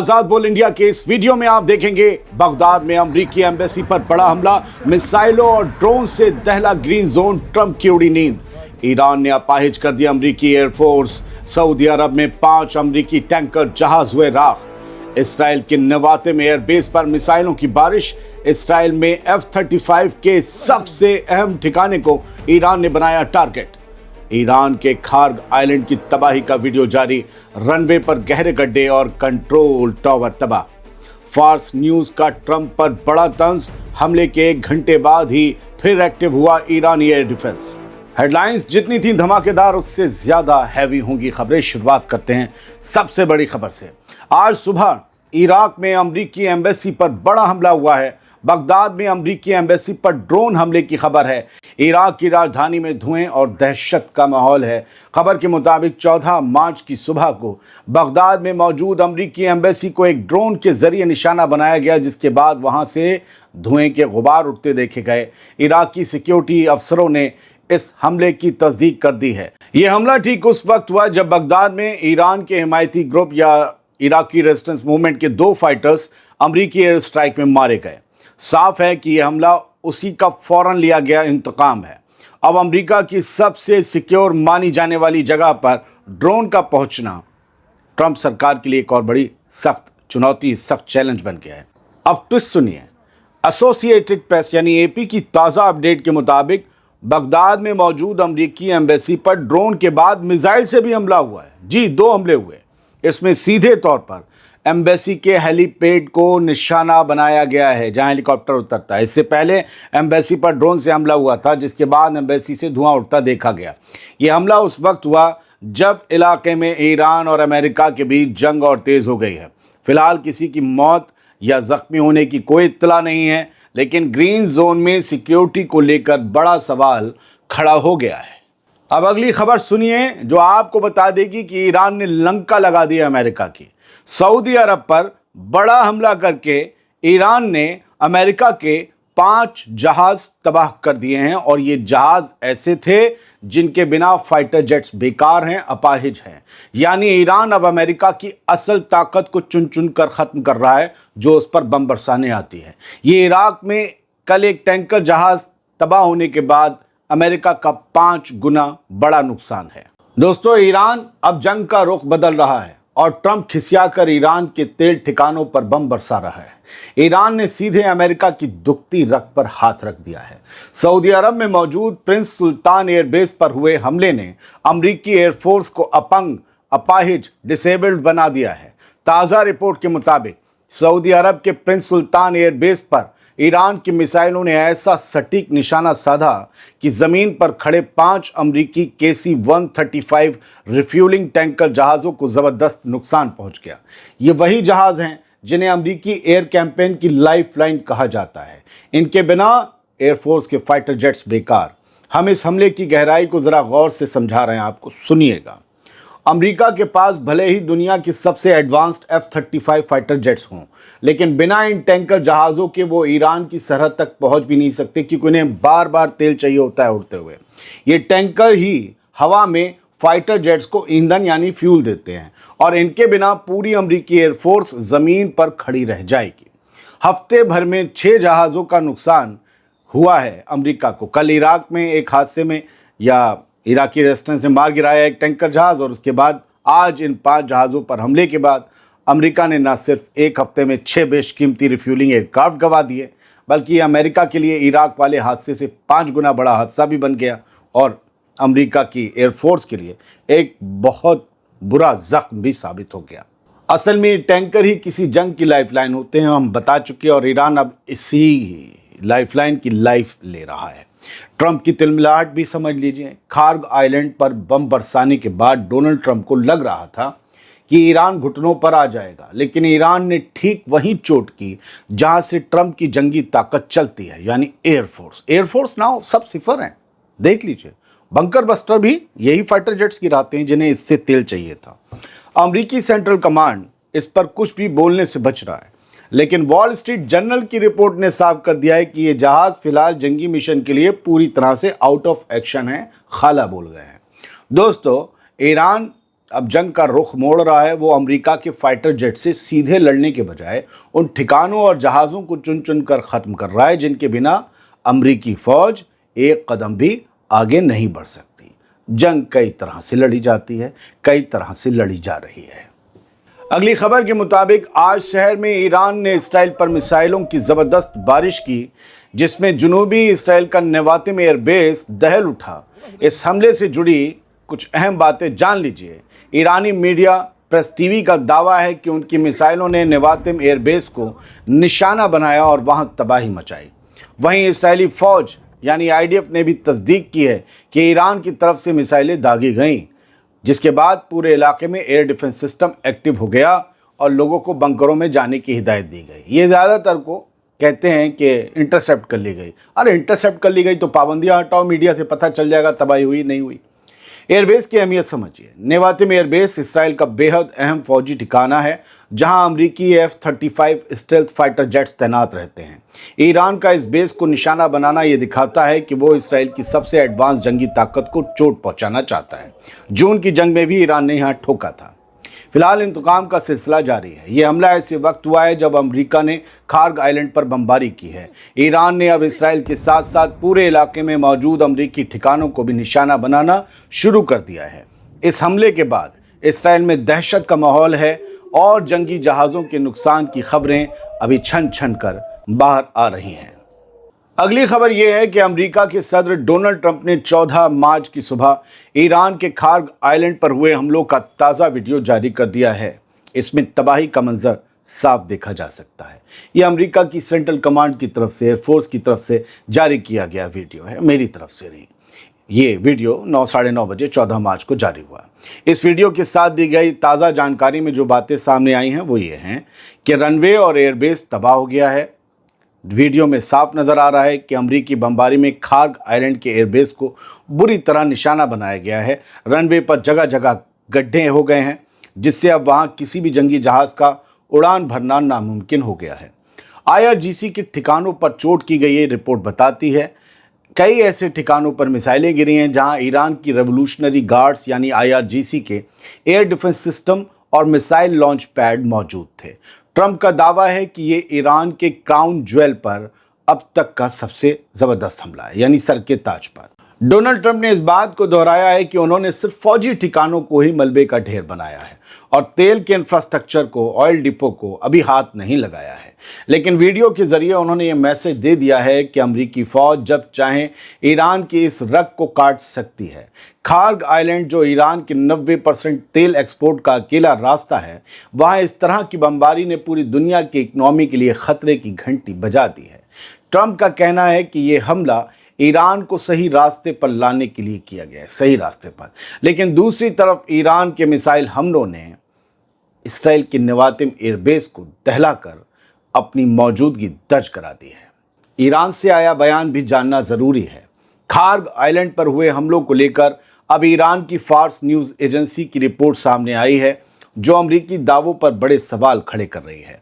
आजाद बोल इंडिया के इस वीडियो में आप देखेंगे बगदाद में अमेरिकी एम्बेसी पर बड़ा हमला, मिसाइलों और ड्रोन से दहला ग्रीन जोन, ट्रंप की उड़ी नींद। ईरान ने अपाहिज कर दिया अमेरिकी एयरफोर्स। सऊदी अरब में 5 अमेरिकी टैंकर जहाज हुए राख। इसराइल के नवाते में एयरबेस पर मिसाइलों की बारिश। इसराइल में F-35 के सबसे अहम ठिकाने को ईरान ने बनाया टारगेट। ईरान के खार्ग आइलैंड की तबाही का वीडियो जारी, रनवे पर गहरे गड्ढे और कंट्रोल टावर तबाह। फार्स न्यूज का ट्रंप पर बड़ा तंज, हमले के 1 घंटे बाद ही फिर एक्टिव हुआ ईरानी एयर डिफेंस। हेडलाइंस जितनी थी धमाकेदार, उससे ज्यादा हैवी होंगी खबरें। शुरुआत करते हैं सबसे बड़ी खबर से। आज सुबह इराक में अमेरिकी एम्बेसी पर बड़ा हमला हुआ है। बगदाद में अमेरिकी एम्बेसी पर ड्रोन हमले की खबर है। इराक की राजधानी में धुएं और दहशत का माहौल है। खबर के मुताबिक 14 मार्च की सुबह को बगदाद में मौजूद अमेरिकी एम्बेसी को एक ड्रोन के जरिए निशाना बनाया गया, जिसके बाद वहां से धुएं के गुबार उठते देखे गए। इराकी सिक्योरिटी अफसरों ने इस हमले की तस्दीक कर दी है। यह हमला ठीक उस वक्त हुआ जब बगदाद में ईरान के हिमायती ग्रुप या इराकी रेजिस्टेंस मूवमेंट के 2 फाइटर्स अमेरिकी एयर स्ट्राइक में मारे गए। साफ है कि यह हमला उसी का फौरन लिया गया इंतकाम है। अब अमेरिका की सबसे सिक्योर मानी जाने वाली जगह पर ड्रोन का पहुंचना ट्रंप सरकार के लिए एक और बड़ी सख्त चुनौती, सख्त चैलेंज बन गया है। अब ट्विस्ट सुनिए। एसोसिएटेड प्रेस यानी एपी की ताज़ा अपडेट के मुताबिक बगदाद में मौजूद अमेरिकी एम्बेसी पर ड्रोन के बाद मिसाइल से भी हमला हुआ है। जी, 2 हमले हुए। इसमें सीधे तौर पर एम्बेसी के हेलीपैड को निशाना बनाया गया है, जहां हेलीकॉप्टर उतरता है। इससे पहले एम्बेसी पर ड्रोन से हमला हुआ था, जिसके बाद एम्बेसी से धुआं उठता देखा गया। यह हमला उस वक्त हुआ जब इलाके में ईरान और अमेरिका के बीच जंग और तेज हो गई है। फिलहाल किसी की मौत या जख्मी होने की कोई इत्तला नहीं है, लेकिन ग्रीन जोन में सिक्योरिटी को लेकर बड़ा सवाल खड़ा हो गया है। अब अगली खबर सुनिए, जो आपको बता देगी कि ईरान ने लंका लगा दी अमेरिका की। सऊदी अरब पर बड़ा हमला करके ईरान ने अमेरिका के 5 जहाज तबाह कर दिए हैं, और ये जहाज ऐसे थे जिनके बिना फाइटर जेट्स बेकार हैं, अपाहिज हैं। यानी ईरान अब अमेरिका की असल ताकत को चुन चुन कर ख़त्म कर रहा है, जो उस पर बम बरसाने आती है। ये इराक में कल एक टैंकर जहाज तबाह होने के बाद अमेरिका का 5 गुना बड़ा नुकसान है। दोस्तों, ईरान अब जंग का रुख बदल रहा है और ट्रंप खिसियाकर ईरान के तेल ठिकानों पर बम बरसा रहा है। ईरान ने सीधे अमेरिका की दुखती रग पर हाथ रख दिया है। सऊदी अरब में मौजूद प्रिंस सुल्तान एयरबेस पर हुए हमले ने अमेरिकी एयरफोर्स को अपंग, अपाहिज, डिसेबल्ड बना दिया है। ताज़ा रिपोर्ट के मुताबिक सऊदी अरब के प्रिंस सुल्तान एयरबेस पर ईरान की मिसाइलों ने ऐसा सटीक निशाना साधा कि ज़मीन पर खड़े 5 अमेरिकी KC-135 रिफ्यूलिंग टैंकर जहाज़ों को ज़बरदस्त नुकसान पहुंच गया। ये वही जहाज़ हैं जिन्हें अमेरिकी एयर कैंपेन की लाइफलाइन कहा जाता है। इनके बिना एयरफोर्स के फाइटर जेट्स बेकार। हम इस हमले की गहराई को ज़रा गौर से समझा रहे हैं, आपको सुनिएगा। अमेरिका के पास भले ही दुनिया की सबसे एडवांस्ड F-35 फाइटर जेट्स हों, लेकिन बिना इन टैंकर जहाज़ों के वो ईरान की सरहद तक पहुंच भी नहीं सकते, क्योंकि उन्हें बार बार तेल चाहिए होता है उड़ते हुए। ये टैंकर ही हवा में फाइटर जेट्स को ईंधन यानी फ्यूल देते हैं, और इनके बिना पूरी अमेरिकी एयरफोर्स ज़मीन पर खड़ी रह जाएगी। हफ्ते भर में 6 जहाज़ों का नुकसान हुआ है अमेरिका को। कल इराक में एक हादसे में या इराकी रेजिस्टेंस ने मार गिराया एक टैंकर जहाज़, और उसके बाद आज इन 5 जहाज़ों पर हमले के बाद अमेरिका ने न सिर्फ एक हफ्ते में 6 बेशकीमती रिफ्यूलिंग एयरक्राफ्ट गंवा दिए, बल्कि ये अमेरिका के लिए इराक वाले हादसे से 5 गुना बड़ा हादसा भी बन गया, और अमेरिका की एयरफोर्स के लिए एक बहुत बुरा जख्म भी साबित हो गया। असल में ये टैंकर ही किसी जंग की लाइफलाइन होते हैं, हम बता चुके हैं, और ईरान अब इसी लाइफलाइन की लाइफ ले रहा है। ट्रंप की तिलमिलाहट भी समझ लीजिए। खार्ग आइलैंड पर बम बरसाने के बाद डोनाल्ड ट्रंप को लग रहा था कि ईरान घुटनों पर आ जाएगा, लेकिन ईरान ने ठीक वही चोट की जहां से ट्रंप की जंगी ताकत चलती है, यानी एयरफोर्स। एयरफोर्स नाउ सब सिफर हैं, देख लीजिए। बंकर बस्टर भी यही फाइटर जेट्स गिराते हैं जिन्हें इससे तेल चाहिए था। अमेरिकी सेंट्रल कमांड इस पर कुछ भी बोलने से बच रहा है, लेकिन वॉल स्ट्रीट जर्नल की रिपोर्ट ने साफ कर दिया है कि ये जहाज फिलहाल जंगी मिशन के लिए पूरी तरह से आउट ऑफ एक्शन है, खाला बोल गए हैं। दोस्तों, ईरान अब जंग का रुख मोड़ रहा है, वो अमेरिका के फाइटर जेट से सीधे लड़ने के बजाय उन ठिकानों और जहाज़ों को चुन चुन कर ख़त्म कर रहा है जिनके बिना अमेरिकी फ़ौज एक कदम भी आगे नहीं बढ़ सकती। जंग कई तरह से लड़ी जाती है, कई तरह से लड़ी जा रही है। अगली खबर के मुताबिक आज शहर में ईरान ने इसराइल पर मिसाइलों की ज़बरदस्त बारिश की, जिसमें जुनूबी इसराइल का नेवातिम एयरबेस दहल उठा। इस हमले से जुड़ी कुछ अहम बातें जान लीजिए। ईरानी मीडिया प्रेस टीवी का दावा है कि उनकी मिसाइलों ने नेवातिम एयरबेस को निशाना बनाया और वहां तबाही मचाई। वहीं इस्राएली फ़ौज यानी आईडीएफ ने भी तस्दीक की है कि ईरान की तरफ से मिसाइलें दागी गईं, जिसके बाद पूरे इलाके में एयर डिफेंस सिस्टम एक्टिव हो गया और लोगों को बंकरों में जाने की हिदायत दी गई। ये ज़्यादातर को कहते हैं कि इंटरसेप्ट कर ली गई। अरे इंटरसेप्ट कर ली गई तो पाबंदियां हटाओ, मीडिया से पता चल जाएगा तबाही हुई नहीं हुई। एयरबेस की अहमियत समझिए। नेवातिम एयरबेस इसराइल का बेहद अहम फौजी ठिकाना है, जहां अमरीकी F-35 स्टेल्थ फाइटर जेट्स तैनात रहते हैं। ईरान का इस बेस को निशाना बनाना यह दिखाता है कि वो इसराइल की सबसे एडवांस जंगी ताकत को चोट पहुंचाना चाहता है। जून की जंग में भी ईरान ने यहाँ ठोका था। फिलहाल इंतकाम का सिलसिला जारी है। ये हमला ऐसे वक्त हुआ है जब अमेरिका ने खार्ग आइलैंड पर बमबारी की है। ईरान ने अब इसराइल के साथ साथ पूरे इलाके में मौजूद अमेरिकी ठिकानों को भी निशाना बनाना शुरू कर दिया है। इस हमले के बाद इसराइल में दहशत का माहौल है और जंगी जहाज़ों के नुकसान की खबरें अभी छन छन कर बाहर आ रही हैं। अगली खबर यह है कि अमेरिका के सदर डोनाल्ड ट्रंप ने 14 मार्च की सुबह ईरान के खार्ग आइलैंड पर हुए हमलों का ताज़ा वीडियो जारी कर दिया है। इसमें तबाही का मंजर साफ देखा जा सकता है। यह अमेरिका की सेंट्रल कमांड की तरफ से, एयरफोर्स की तरफ से जारी किया गया वीडियो है, मेरी तरफ से नहीं। ये वीडियो 9:30 बजे 14 मार्च को जारी हुआ। इस वीडियो के साथ दी गई ताज़ा जानकारी में जो बातें सामने आई हैं वो ये हैं कि रनवे और एयरबेस तबाह हो गया है। वीडियो में साफ नज़र आ रहा है कि अमेरिकी बमबारी में खार्ग आइलैंड के एयरबेस को बुरी तरह निशाना बनाया गया है। रनवे पर जगह जगह गड्ढे हो गए हैं, जिससे अब वहां किसी भी जंगी जहाज़ का उड़ान भरना नामुमकिन हो गया है। IRGC के ठिकानों पर चोट की गई ये रिपोर्ट बताती है। कई ऐसे ठिकानों पर मिसाइलें गिरी हैं जहां ईरान की रेवोल्यूशनरी गार्ड्स यानी IRGC के एयर डिफेंस सिस्टम और मिसाइल लॉन्च पैड मौजूद थे। ट्रंप का दावा है कि ये ईरान के क्राउन ज्वेल पर अब तक का सबसे ज़बरदस्त हमला है, यानी सर के ताज पर। डोनाल्ड ट्रंप ने इस बात को दोहराया है कि उन्होंने सिर्फ फौजी ठिकानों को ही मलबे का ढेर बनाया है और तेल के इंफ्रास्ट्रक्चर को, ऑयल डिपो को अभी हाथ नहीं लगाया है। लेकिन वीडियो के जरिए उन्होंने ये मैसेज दे दिया है कि अमेरिकी फ़ौज जब चाहे ईरान की इस रग को काट सकती है। खार्ग आइलैंड, जो ईरान के 90% तेल एक्सपोर्ट का अकेला रास्ता है, वहाँ इस तरह की बमबारी ने पूरी दुनिया की इकनॉमी के लिए खतरे की घंटी बजा दी है। ट्रंप का कहना है कि ये हमला ईरान को सही रास्ते पर लाने के लिए किया गया है, सही रास्ते पर। लेकिन दूसरी तरफ ईरान के मिसाइल हमलों ने इसराइल के नेवातिम एयरबेस को दहलाकर अपनी मौजूदगी दर्ज करा दी है। ईरान से आया बयान भी जानना ज़रूरी है। खार्ग आइलैंड पर हुए हमलों को लेकर अब ईरान की फार्स न्यूज़ एजेंसी की रिपोर्ट सामने आई है, जो अमरीकी दावों पर बड़े सवाल खड़े कर रही है।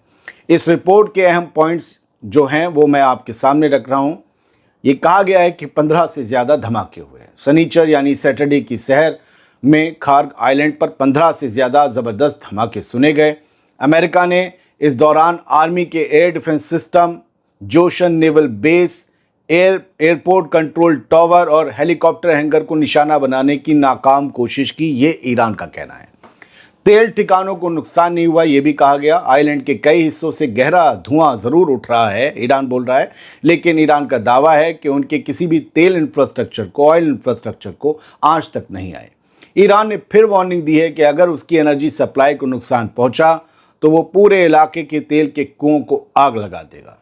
इस रिपोर्ट के अहम पॉइंट्स जो हैं वो मैं आपके सामने रख रहा हूँ। ये कहा गया है कि 15 से ज़्यादा धमाके हुए। शनिचर यानी सैटरडे की शहर में खार्ग आइलैंड पर 15 से ज़्यादा ज़बरदस्त धमाके सुने गए। अमेरिका ने इस दौरान आर्मी के एयर डिफेंस सिस्टम, जोशन naval base, airport control tower और हेलीकॉप्टर हैंगर को निशाना बनाने की नाकाम कोशिश की, ये ईरान का कहना है। तेल ठिकानों को नुकसान नहीं हुआ, ये भी कहा गया। आइलैंड के कई हिस्सों से गहरा धुआं ज़रूर उठ रहा है, ईरान बोल रहा है, लेकिन ईरान का दावा है कि उनके किसी भी तेल इंफ्रास्ट्रक्चर को, ऑयल इंफ्रास्ट्रक्चर को आज तक नहीं आए। ईरान ने फिर वार्निंग दी है कि अगर उसकी एनर्जी सप्लाई को नुकसान पहुंचा तो वो पूरे इलाके के तेल के कुओं को आग लगा देगा।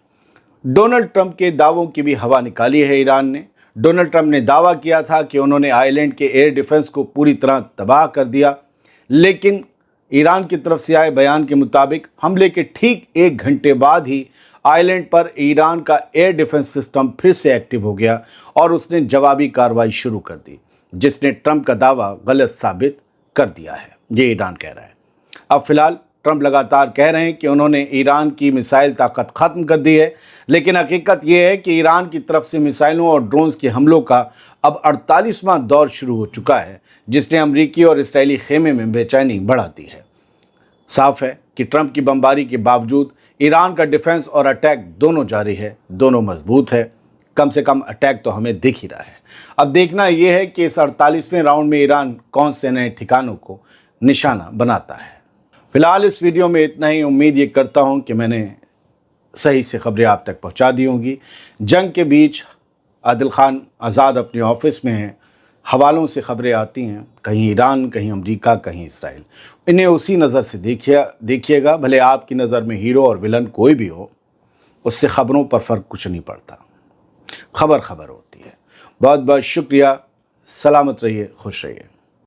डोनाल्ड ट्रंप के दावों की भी हवा निकाली है ईरान ने। डोनाल्ड ट्रंप ने दावा किया था कि उन्होंने आइलैंड के एयर डिफेंस को पूरी तरह तबाह कर दिया, लेकिन ईरान की तरफ से आए बयान के मुताबिक हमले के ठीक 1 घंटे बाद ही आइलैंड पर ईरान का एयर डिफेंस सिस्टम फिर से एक्टिव हो गया और उसने जवाबी कार्रवाई शुरू कर दी, जिसने ट्रंप का दावा गलत साबित कर दिया है, ये ईरान कह रहा है। अब फिलहाल ट्रंप लगातार कह रहे हैं कि उन्होंने ईरान की मिसाइल ताकत ख़त्म कर दी है, लेकिन हकीकत यह है कि ईरान की तरफ से मिसाइलों और ड्रोन्स के हमलों का अब 48वां दौर शुरू हो चुका है, जिसने अमरीकी और इसराइली खेमे में बेचैनी बढ़ा दी है। साफ है कि ट्रंप की बमबारी के बावजूद ईरान का डिफेंस और अटैक दोनों जारी है, दोनों मजबूत है। कम से कम अटैक तो हमें दिख ही रहा है। अब देखना यह है कि इस 48वें राउंड में ईरान कौन से नए ठिकानों को निशाना बनाता है। फिलहाल इस वीडियो में इतना ही। उम्मीद ये करता हूँ कि मैंने सही से खबरें आप तक पहुँचा दी होंगी। जंग के बीच आदिल खान आज़ाद अपने ऑफिस में हैं, हवालों से खबरें आती हैं, कहीं ईरान, कहीं अमेरिका, कहीं इसराइल। इन्हें उसी नज़र से देखिएगा। भले आपकी नज़र में हीरो और विलन कोई भी हो, उससे खबरों पर फ़र्क कुछ नहीं पड़ता। खबर खबर होती है। बहुत बहुत शुक्रिया। सलामत रहिए, खुश रहिए।